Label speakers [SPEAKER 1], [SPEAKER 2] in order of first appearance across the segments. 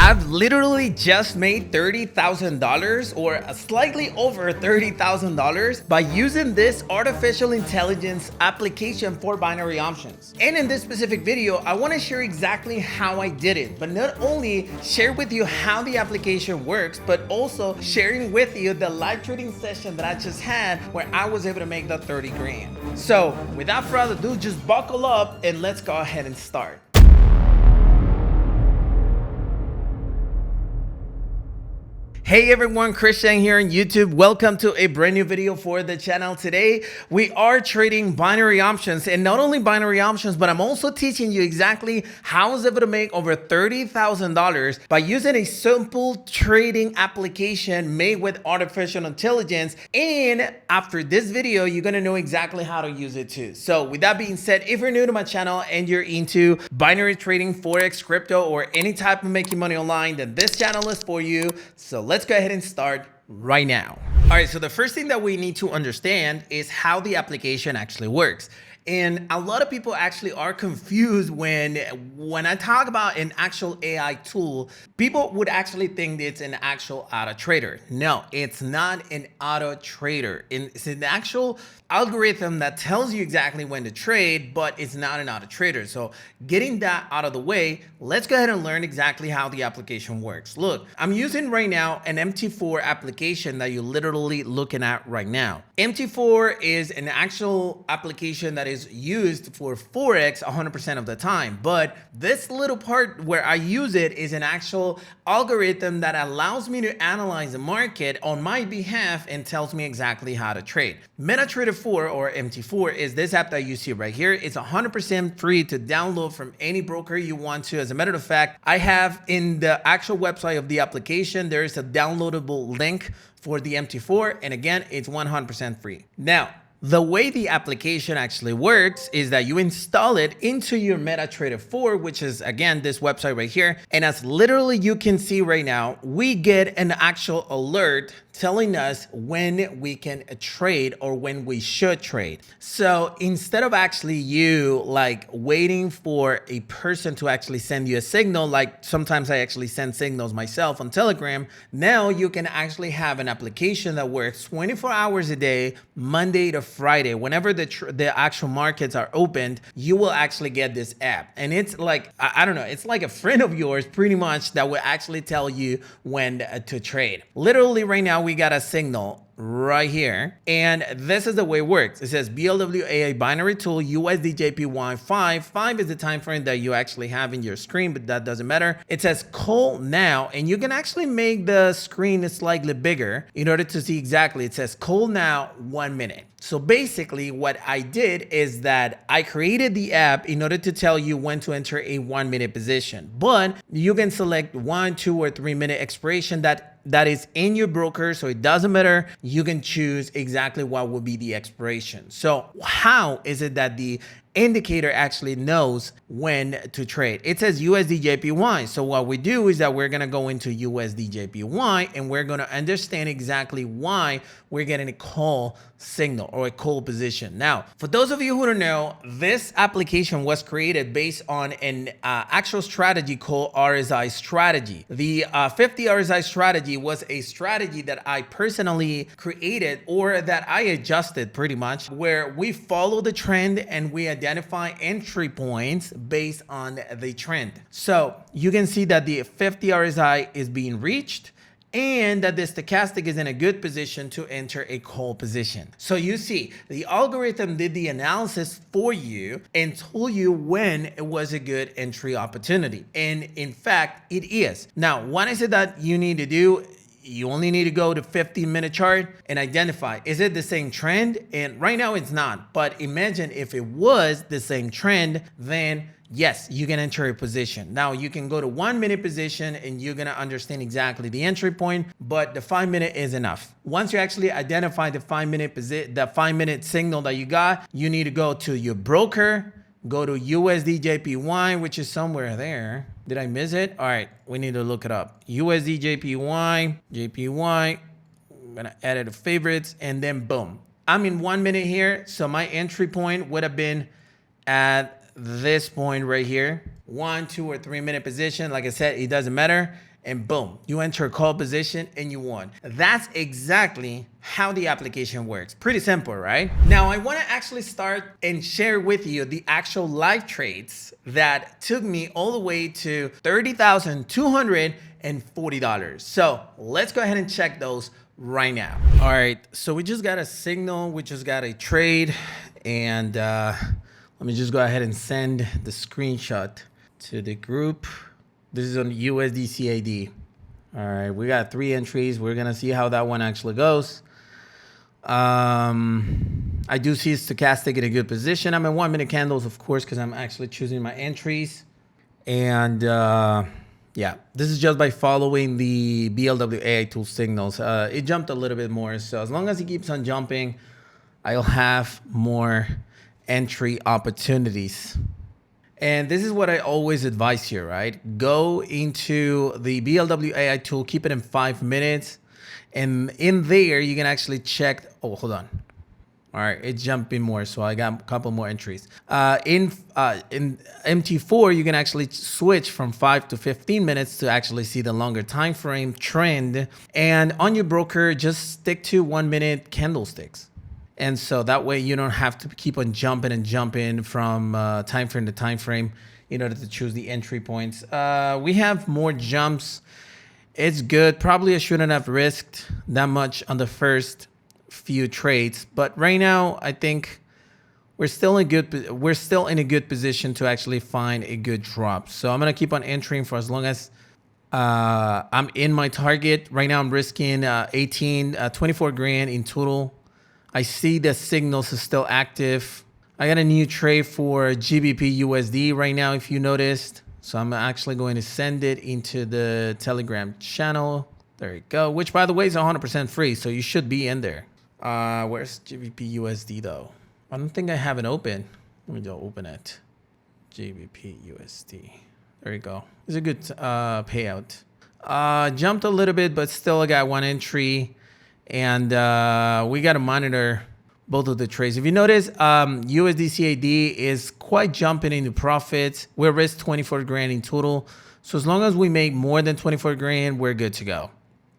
[SPEAKER 1] I've literally just made $30,000 or slightly over $30,000 by using this artificial intelligence application for binary options. And in this specific video, I want to share exactly how I did it, but not only share with you how the application works, but also sharing with you the live trading session that I just had where I was able to make that 30 grand. So without further ado, just buckle up and let's go ahead and start. Hey everyone, Christian here on YouTube. Welcome to a brand new video for the channel. Today, we are trading binary options, and not only binary options, but I'm also teaching you exactly how I was able to make over $30,000 by using a simple trading application made with artificial intelligence. And after this video, you're gonna know exactly how to use it too. So with that being said, if you're new to my channel and you're into binary trading, Forex, crypto, or any type of making money online, then this channel is for you. So let's go ahead and start right now. All right, so the first thing that we need to understand is how the application actually works. And a lot of people actually are confused when I talk about an actual AI tool. People would actually think it's an actual auto trader. No, it's not an auto trader. It's an actual algorithm that tells you exactly when to trade, but it's not an auto trader. So getting that out of the way, let's go ahead and learn exactly how the application works. Look, I'm using right now an MT4 application that you're literally looking at right now. MT4 is an actual application that is used for Forex 100% of the time, but this little part where I use it is an actual algorithm that allows me to analyze the market on my behalf and tells me exactly how to trade. MetaTrader 4 or MT4 is this app that you see right here. It's 100% free to download from any broker you want to. As a matter of fact, I have in the actual website of the application, there is a downloadable link for the MT4, and again, it's 100% free. Now, the way the application actually works is that you install it into your MetaTrader 4, which is again this website right here. And as literally you can see right now, we get an actual alert telling us when we can trade or when we should trade. So instead of actually you like waiting for a person to actually send you a signal, like sometimes I actually send signals myself on Telegram, now you can actually have an application that works 24 hours a day, Monday to Friday. Whenever the actual markets are opened, you will actually get this app. And it's like, I don't know, it's like a friend of yours pretty much that will actually tell you when to trade. Literally right now, we got a signal right here, and this is the way it works. It says BLWAA binary tool USD JPY 5 is the time frame that you actually have in your screen, but that doesn't matter. It says call now, and you can actually make the screen slightly bigger in order to see exactly. It says call now 1 minute. So basically what I did is that I created the app in order to tell you when to enter a 1 minute position, but you can select 1, 2, or 3 minute expiration that is in your broker. So it doesn't matter. You can choose exactly what will be the expiration. So how is it that the indicator actually knows when to trade? It says USD JPY. So what we do is that we're going to go into USD JPY and we're going to understand exactly why we're getting a call signal or a call position. Now, for those of you who don't know, this application was created based on an actual strategy called RSI strategy. The 50 RSI strategy was a strategy that I personally created, or that I adjusted pretty much, where we follow the trend and we identify entry points based on the trend. So you can see that the 50 RSI is being reached and that the stochastic is in a good position to enter a call position. So you see, the algorithm did the analysis for you and told you when it was a good entry opportunity. And in fact, it is. Now, what is it that you need to do? You only need to go to 15-minute chart and identify, is it the same trend? And right now it's not, but imagine if it was the same trend, then yes, you can enter a position. Now you can go to 1 minute position and you're gonna understand exactly the entry point, but the 5 minute is enough. Once you actually identify the 5 minute signal that you got, you need to go to your broker, go to USD JPY, which is somewhere there. Did I miss it? All right, we need to look it up. USD JPY, I'm gonna add it to favorites, and then boom. I'm in 1 minute here, so my entry point would have been at this point right here. 1, 2, or 3 minute position. Like I said, it doesn't matter. and boom, you enter a call position and you won. That's exactly how the application works. Pretty simple, right? Now I want to actually start and share with you the actual live trades that took me all the way to $30,240. So let's go ahead and check those right now. All right, so we just got a signal, we just got a trade, and let me just go ahead and send the screenshot to the group. This is on USDCAD. All right, we got 3 entries. We're gonna see how that one actually goes. I do see stochastic in a good position. I'm in 1 minute candles, of course, because I'm actually choosing my entries. And yeah, this is just by following the BLW AI tool signals. It jumped a little bit more. So as long as it keeps on jumping, I'll have more entry opportunities. And this is what I always advise here, right? Go into the BLW AI tool, keep it in 5 minutes. And in there, you can actually check. Oh, hold on. All right, it's jumping more, so I got a couple more entries. In MT4, you can actually switch from 5 to 15 minutes to actually see the longer time frame trend. And on your broker, just stick to 1 minute candlesticks. And so that way you don't have to keep on jumping and jumping from time frame to time frame in order to choose the entry points. We have more jumps. It's good. Probably I shouldn't have risked that much on the first few trades, but right now I think we're still in a good position to actually find a good drop. So I'm gonna keep on entering for as long as I'm in my target. Right now I'm risking 24 grand in total. I see the signals is still active. I got a new trade for GBP USD right now, if you noticed. So I'm actually going to send it into the Telegram channel. There you go. Which, by the way, is 100% free. So you should be in there. Where's GBP USD though? I don't think I have it open. Let me go open it. GBP USD. There you go. It's a good payout. Jumped a little bit, but still I got 1 entry. And we got to monitor both of the trades. If you notice, USDCAD is quite jumping into profits. We're risk 24 grand in total. So as long as we make more than 24 grand, we're good to go.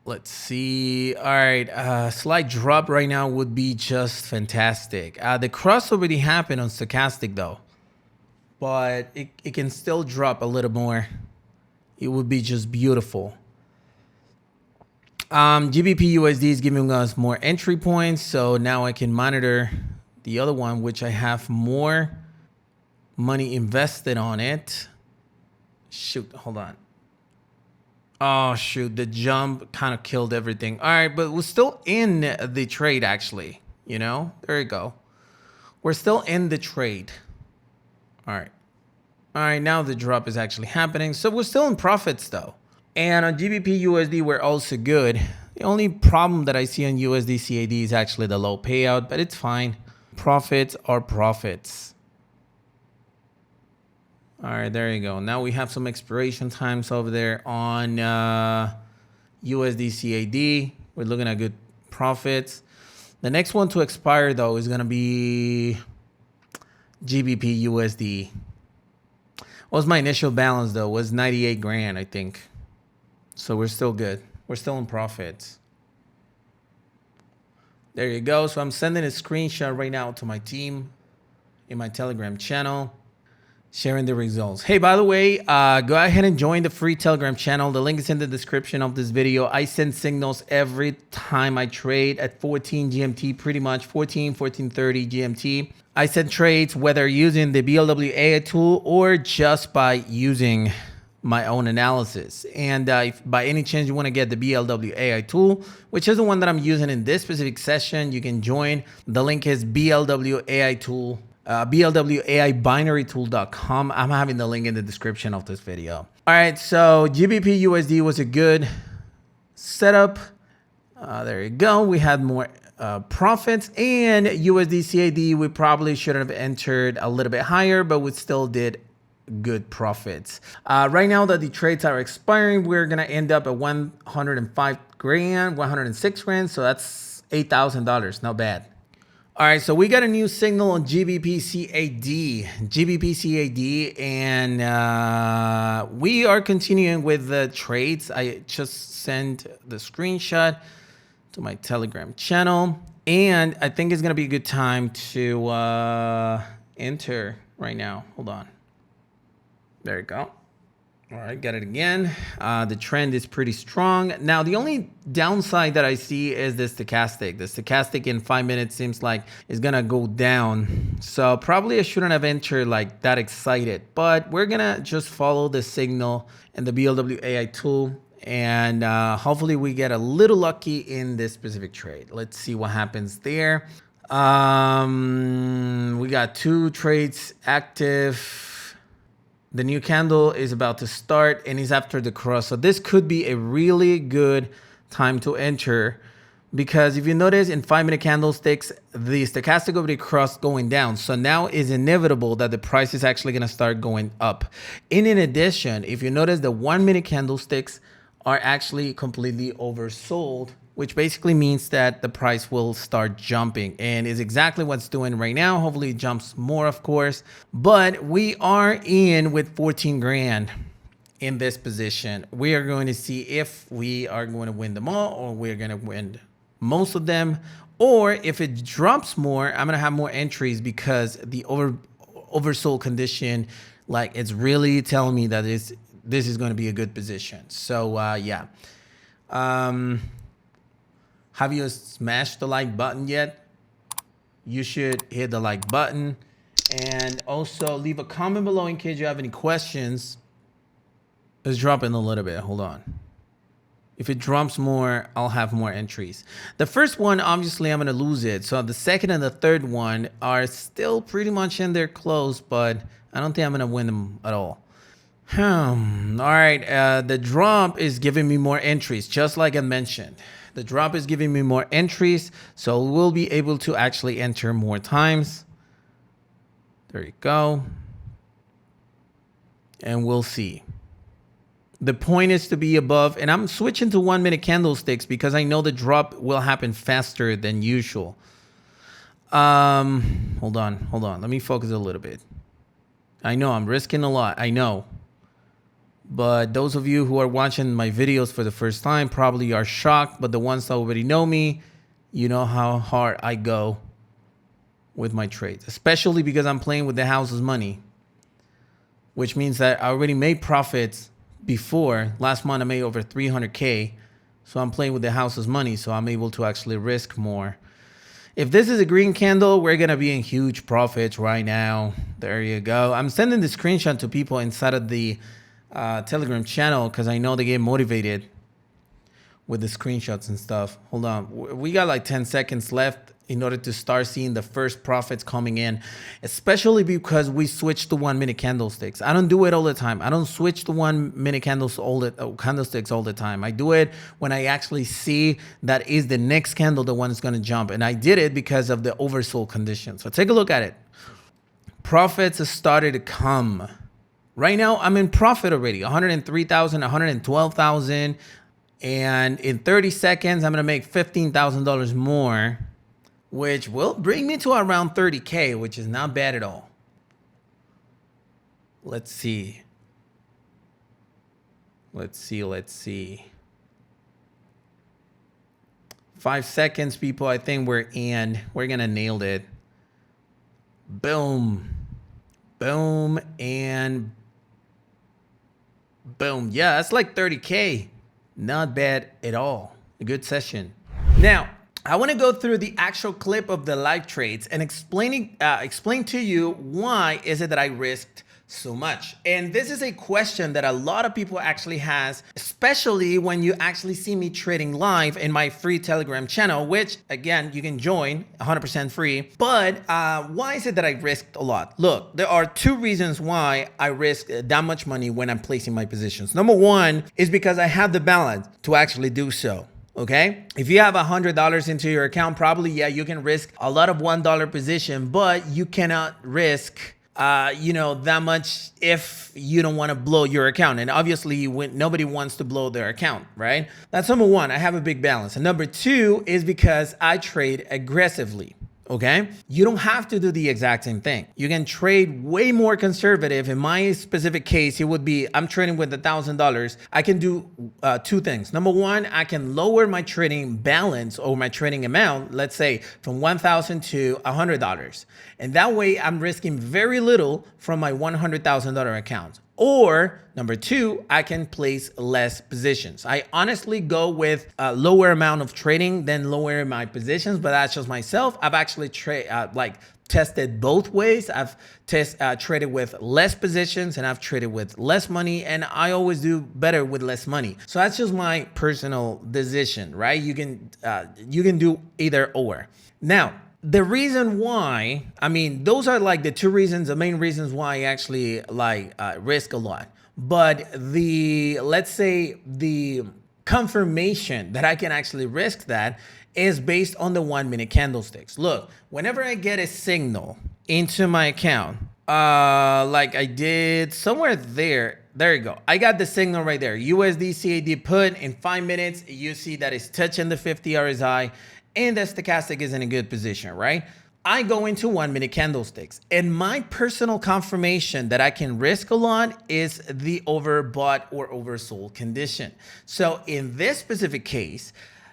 [SPEAKER 1] Let's see. All right, slight drop right now would be just fantastic. The cross already happened on stochastic though, but it can still drop a little more. It would be just beautiful. GBP USD is giving us more entry points, so now I can monitor the other one, which I have more money invested on it. Shoot, hold on. Oh shoot, the jump kind of killed everything. All right, but we're still in the trade actually, you know? There you go. We're still in the trade. All right. All right, now the drop is actually happening. So we're still in profits though. And on GBP USD, we're also good. The only problem that I see on USD/CAD is actually the low payout, but it's fine. Profits are profits. All right, there you go. Now we have some expiration times over there on USD/CAD. We're looking at good profits. The next one to expire, though, is going to be GBP USD. What was my initial balance, though? It was 98 grand, I think. So we're still good. We're still in profits. There you go. So I'm sending a screenshot right now to my team in my Telegram channel, sharing the results. Hey, by the way, go ahead and join the free Telegram channel. The link is in the description of this video. I send signals every time I trade at 14 GMT, pretty much 14:30 GMT. I send trades whether using the BLW AI tool or just by using my own analysis. And if by any chance you want to get the BLW AI tool, which is the one that I'm using in this specific session, you can join. The link is BLW AI tool, BLWAIBinaryTool.com. I'm having the link in the description of this video. All right, so GBP USD was a good setup. There you go. We had more profits, and USD CAD, we probably should have entered a little bit higher, but we still did good profits. Right now that the trades are expiring, we're gonna end up at 105 grand, 106 grand. So that's $8,000. Not bad. All right, so we got a new signal on GBP CAD, and we are continuing with the trades. I just sent the screenshot to my Telegram channel, and I think it's gonna be a good time to enter right now. Hold on. There you go. All right, got it again. The trend is pretty strong. Now, the only downside that I see is the stochastic. The stochastic in 5 minutes seems like it's gonna go down. So probably I shouldn't have entered like that excited, but we're gonna just follow the signal and the BLW AI tool, and hopefully we get a little lucky in this specific trade. Let's see what happens there. We got 2 trades active. The new candle is about to start and is after the cross. So this could be a really good time to enter, because if you notice in 5-minute candlesticks, the stochastic already crossed going down. So now it's inevitable that the price is actually going to start going up. And in addition, if you notice, the 1-minute candlesticks are actually completely oversold, which basically means that the price will start jumping, and is exactly what's doing right now. Hopefully it jumps more, of course, but we are in with 14 grand in this position. We are going to see if we are going to win them all, or we're going to win most of them, or if it drops more, I'm going to have more entries, because the oversold condition, like, it's really telling me that this is going to be a good position. So yeah. Have you smashed the like button yet? You should hit the like button, and also leave a comment below in case you have any questions. It's dropping a little bit. Hold on. If it drops more, I'll have more entries. The first one, obviously, I'm going to lose it. So the second and the third one are still pretty much in their close, but I don't think I'm going to win them at all. All right. The drop is giving me more entries, just like I mentioned. The drop is giving me more entries, so we'll be able to actually enter more times. There you go. And we'll see. The point is to be above, and I'm switching to 1-minute candlesticks because I know the drop will happen faster than usual. Hold on. Let me focus a little bit. I know I'm risking a lot. I know. But those of you who are watching my videos for the first time probably are shocked. But the ones that already know me, you know how hard I go with my trades, especially because I'm playing with the house's money, which means that I already made profits before. Last month, I made over 300K. So I'm playing with the house's money. So I'm able to actually risk more. If this is a green candle, we're going to be in huge profits right now. There you go. I'm sending the screenshot to people inside of the Telegram channel, because I know they get motivated with the screenshots and stuff. Hold on, we got like 10 seconds left in order to start seeing the first profits coming in, especially because we switched to 1-minute candlesticks. I don't do it all the time. I don't switch to 1-minute candlesticks all the time. I do it when I actually see that is the next candle, the one that's going to jump, and I did it because of the oversold condition. So take a look at it. Profits have started to come. Right now, I'm in profit already, 103,000, 112,000. And in 30 seconds, I'm going to make $15,000 more, which will bring me to around 30K, which is not bad at all. Let's see. 5 seconds, people. I think we're going to nail it. Boom. Boom. And boom. Yeah, that's like 30K. Not bad at all. A good session. Now, I want to go through the actual clip of the live trades and explain to you why is it that I risked so much. And this is a question that a lot of people actually has, especially when you actually see me trading live in my free Telegram channel, which again, you can join 100% free. But why is it that I risked a lot? Look, there are 2 reasons why I risk that much money when I'm placing my positions. Number 1 is because I have the balance to actually do so. Okay, if you have $100 into your account, probably, yeah, you can risk a lot of $1 position, but you cannot risk that much if you don't want to blow your account. And obviously nobody wants to blow their account, right? That's number 1. I have a big balance. And number 2 is because I trade aggressively. Okay, you don't have to do the exact same thing. You can trade way more conservative. In my specific case, it would be I'm trading with $1,000. I can do two things. Number one, I can lower my trading balance or my trading amount, let's say from $1,000 to $100. And that way I'm risking very little from my $100,000 account. Or number two, I can place less positions. I honestly go with a lower amount of trading than lower my positions, but that's just myself. I've actually tested both ways. I've traded with less positions and I've traded with less money, and I always do better with less money. So that's just my personal decision, right? You can do either or. Now, the reason why, I mean, those are like the two reasons, the main reasons why I actually risk a lot. But let's say the confirmation that I can actually risk that is based on the 1 minute candlesticks. Look, whenever I get a signal into my account, like I did somewhere there you go. I got the signal right there. USD CAD put in 5 minutes. You see that it's touching the 50 RSI. And the stochastic is in a good position, right? I go into 1 minute candlesticks, and my personal confirmation that I can risk a lot is the overbought or oversold condition. So in this specific case,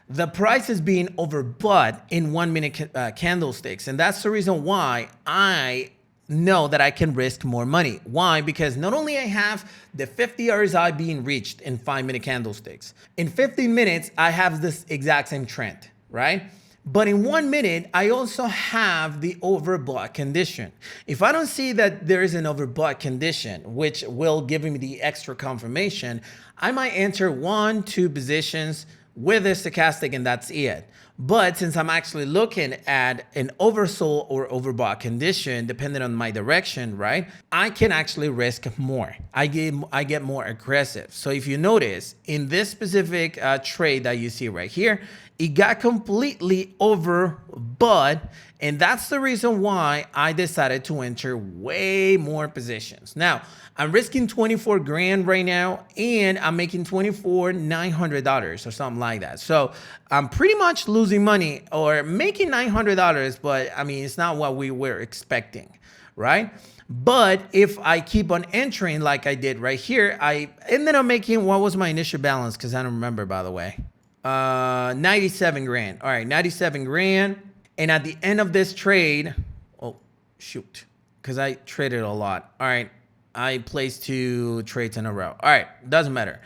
[SPEAKER 1] the price is being overbought in 1 minute candlesticks. And that's the reason why I know that I can risk more money. Why? Because not only I have the 50 RSI being reached in 5 minute candlesticks, in 15 minutes, I have this exact same trend, right? But in 1 minute, I also have the overbought condition. If I don't see that there is an overbought condition, which will give me the extra confirmation, I might enter 1-2 positions with a stochastic and that's it. But since I'm actually looking at an oversold or overbought condition, depending on my direction, right, I can actually risk more. I get more aggressive. So if you notice in this specific trade that you see right here, it got completely overbought, and that's the reason why I decided to enter way more positions. Now, I'm risking 24 grand right now, and I'm making $24,900 or something like that. So I'm pretty much losing money or making $900, but I mean, it's not what we were expecting, right? But if I keep on entering like I did right here, I ended up making, what was my initial balance? Because I don't remember, by the way. 97 grand. All right, 97 grand. And at the end of this trade, oh, shoot, because I traded a lot. All right, I placed 2 trades in a row. All right, doesn't matter.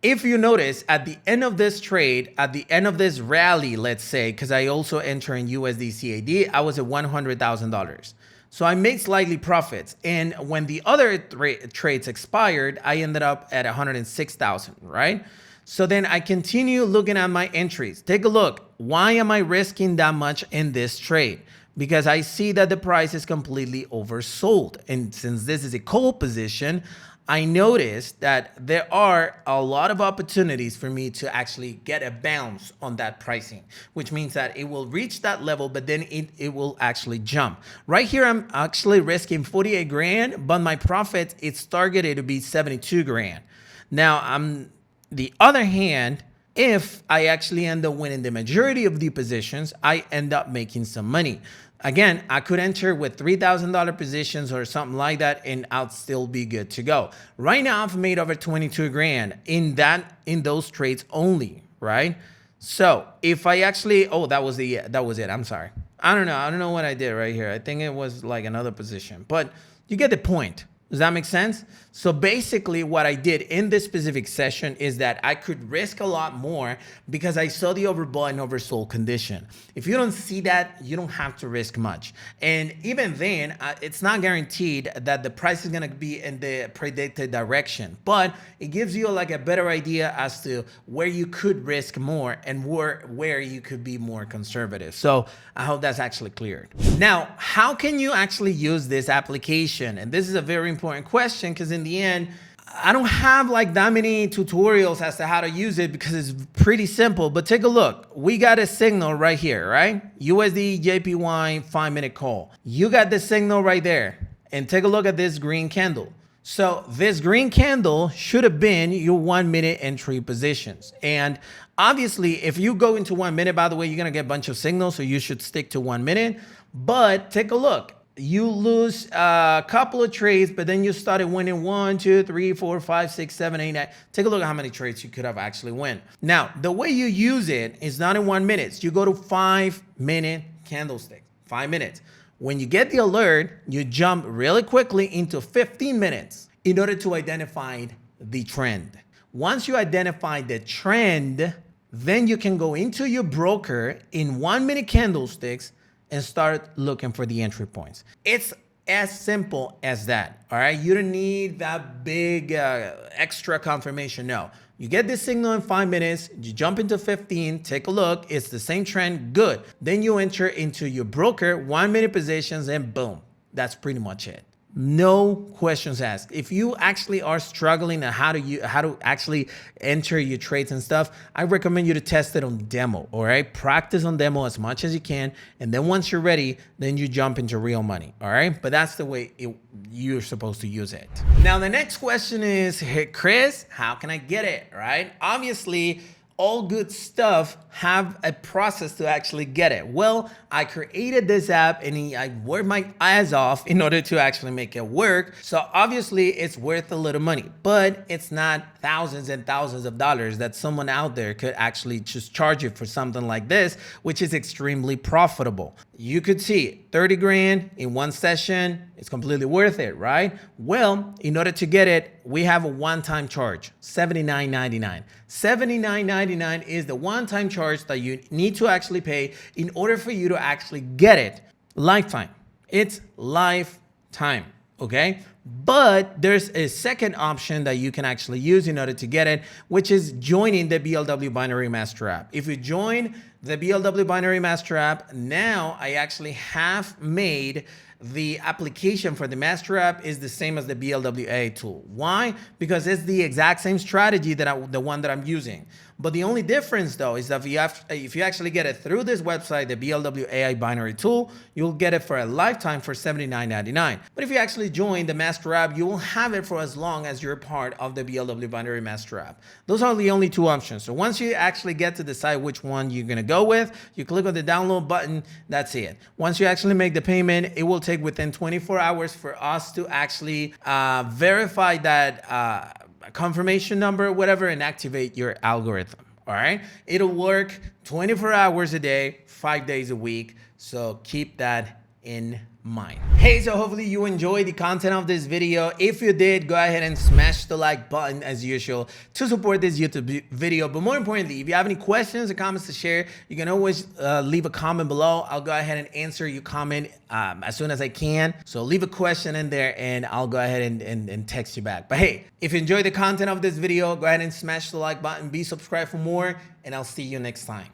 [SPEAKER 1] If you notice, at the end of this trade, at the end of this rally, let's say, because I also enter in USD CAD, I was at $100,000. So I made slightly profits. And when the other trades expired, I ended up at 106,000, right? So then I continue looking at my entries. Take a look. Why am I risking that much in this trade? Because I see that the price is completely oversold. And since this is a call position, I noticed that there are a lot of opportunities for me to actually get a bounce on that pricing, which means that it will reach that level, but then it will actually jump. Right here, I'm actually risking 48 grand, but my profit, it's targeted to be 72 grand. Now, the other hand, if I actually end up winning the majority of the positions, I end up making some money. Again, I could enter with $3,000 positions or something like that, and I'll still be good to go. Right now, I've made over 22 grand in those trades only, right? So if I actually, oh, that was it. I'm sorry. I don't know what I did right here. I think it was like another position, but you get the point. Does that make sense? So basically what I did in this specific session is that I could risk a lot more because I saw the overbought and oversold condition. If you don't see that, you don't have to risk much. And even then, it's not guaranteed that the price is going to be in the predicted direction, but it gives you like a better idea as to where you could risk more and where you could be more conservative. So I hope that's actually cleared. Now, how can you actually use this application? And this is a very important question because in the end, I don't have like that many tutorials as to how to use it because it's pretty simple, but take a look. We got a signal right here, right? USD JPY 5 minute call. You got the signal right there, and take a look at this green candle. So this green candle should have been your 1 minute entry positions. And obviously, if you go into 1 minute, by the way, you're going to get a bunch of signals. So you should stick to 1 minute. But take a look. You lose a couple of trades, but then you started winning 1, 2, 3, 4, 5, 6, 7, 8, 9. Take a look at how many trades you could have actually won. Now, the way you use it is not in 1 minute. You go to 5 minute candlestick, 5 minutes. When you get the alert, you jump really quickly into 15 minutes in order to identify the trend. Once you identify the trend, then you can go into your broker in 1 minute candlesticks and start looking for the entry points. It's as simple as that, all right? You don't need that big extra confirmation, no. You get this signal in 5 minutes, you jump into 15, take a look, it's the same trend, good. Then you enter into your broker, 1 minute positions, and boom, that's pretty much it. No questions asked. If you actually are struggling on how to actually enter your trades and stuff, I recommend you to test it on demo, all right? Practice on demo as much as you can. And then once you're ready, then you jump into real money, all right? But that's the way you're supposed to use it. Now, the next question is, hey, Chris, how can I get it, right? Obviously, all good stuff have a process to actually get it. Well, I created this app and I worked my ass off in order to actually make it work. So obviously it's worth a little money, but it's not thousands and thousands of dollars that someone out there could actually just charge you for something like this, which is extremely profitable. You could see 30 grand in one session. It's completely worth it, right? Well, in order to get it, we have a one-time charge, $79.99. $79.99 is the one-time charge that you need to actually pay in order for you to actually get it. Lifetime. It's lifetime, okay? But there's a second option that you can actually use in order to get it, which is joining the BLW Binary Master app. If you join the BLW Binary Master app, now I actually have made the application for the Master app is the same as the BLWA tool. Why? Because it's the exact same strategy that the one that I'm using. But the only difference though is that if you actually get it through this website, the BLWAI binary tool, you'll get it for a lifetime for $79.99. But if you actually join the Master app, you will have it for as long as you're part of the BLW binary Master app. Those are the only two options. So once you actually get to decide which one you're gonna go with, you click on the download button, that's it. Once you actually make the payment, it will take within 24 hours for us to actually verify that confirmation number, whatever, and activate your algorithm. All right. It'll work 24 hours a day, 5 days a week. So keep that in mind. Hey, so hopefully you enjoyed the content of this video. If you did, go ahead and smash the like button as usual to support this YouTube video. But more importantly, if you have any questions or comments to share, you can always leave a comment below. I'll go ahead and answer your comment as soon as I can. So leave a question in there and I'll go ahead and text you back. But hey, if you enjoyed the content of this video, go ahead and smash the like button, be subscribed for more, and I'll see you next time.